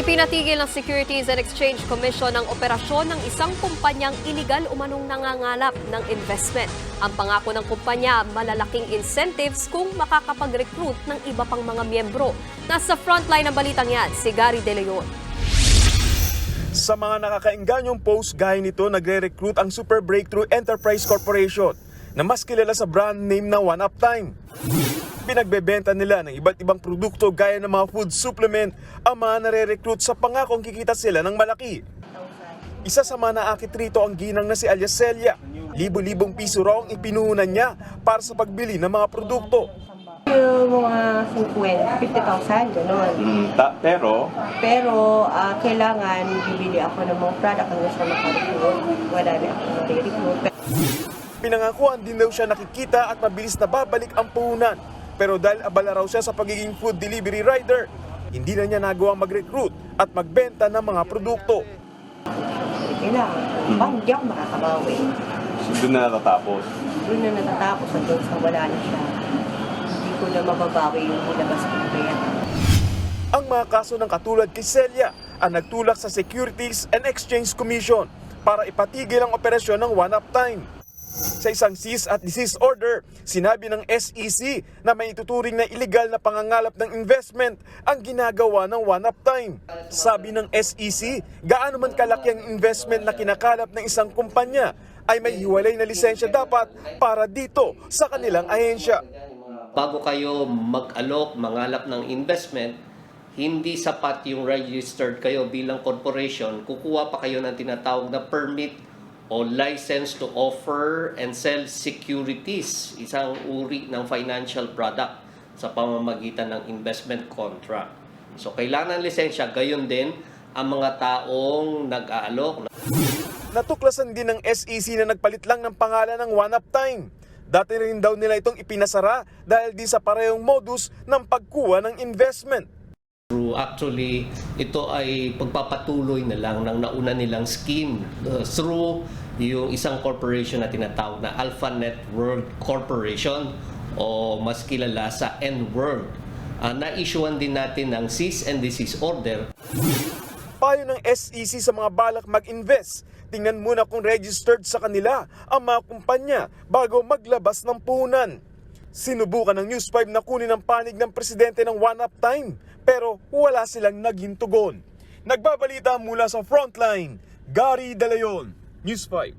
Ipinatigil ng Securities and Exchange Commission ang operasyon ng isang kumpanyang iligal umanong nangangalap ng investment. Ang pangako ng kumpanya, malalaking incentives kung makakapag-recruit ng iba pang mga miyembro. Nasa frontline ng balitang yan, si Gary De Leon. Sa mga nakakaenganyong post gaya nito, nagre-recruit ang Super Breakthrough Enterprise Corporation na mas kilala sa brand name na One Uptime. Pinagbebenta nila ng iba't ibang produkto gaya ng mga food supplement ang mga nare-recruit sa pangakong kikita sila ng malaki. Isa sa mga naakit rito ang ginang na si Alias Celia. Libo-libong piso raw ang ipinuhunan niya para sa pagbili ng mga produkto. Yung mga 50,000, gano'n. Pero kailangan bibili ako ng mga product hanggang sa makarecruit. Wala na ako nare-recruit. Pinangakuan din daw siya nakikita at mabilis na babalik ang puhunan. Pero dahil abala raw siya sa pagiging food delivery rider, hindi na niya nagawang mag-recruit at magbenta ng mga produkto. Kailangan. Hindi ako makakabawi. So, doon na natatapos? Doon na natatapos hanggang sa wala na siya. Hindi ko na mababawi yung ilabas ko na yan. Ang mga kaso ng katulad kay Celia ang nagtulak sa Securities and Exchange Commission para ipatigil ang operasyon ng One Uptime. Sa isang cease at desist order, sinabi ng SEC na may ituturing na iligal na pangangalap ng investment ang ginagawa ng One Uptime. Sabi ng SEC, gaano man kalaki ang investment na kinakalap ng isang kumpanya, ay may hiwalay na lisensya dapat para dito sa kanilang ahensya. Bago kayo mag-alok, mangalap ng investment, hindi sapat yung registered kayo bilang corporation, kukuha pa kayo ng tinatawag na permit o license to offer and sell securities, isang uri ng financial product sa pamamagitan ng investment contract. So kailangan ng lisensya, gayon din ang mga taong nag-aalok. Natuklasan din ng SEC na nagpalit lang ng pangalan ng One Uptime. Dati rin daw nila itong ipinasara dahil di sa parehong modus ng pagkuha ng investment. Actually, ito ay pagpapatuloy na lang ng nauna nilang scheme through yung isang corporation na tinatawag na Alpha Network Corporation o mas kilala sa N-World. Na-issuean din natin ng cease and desist order. Payo ng SEC sa mga balak mag-invest, tingnan muna kung registered sa kanila ang mga kumpanya bago maglabas ng puhunan. Sinubukan ng News 5 na kunin ang panig ng presidente ng One Uptime, pero wala silang naging tugon. Nagbabalita mula sa Frontline, Gary De Leon, News 5.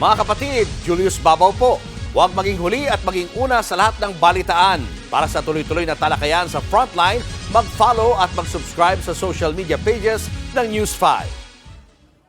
Mga kapatid, Julius Babaw po. Huwag maging huli at maging una sa lahat ng balitaan. Para sa tuloy-tuloy na talakayan sa Frontline, mag-follow at mag-subscribe sa social media pages ng News 5.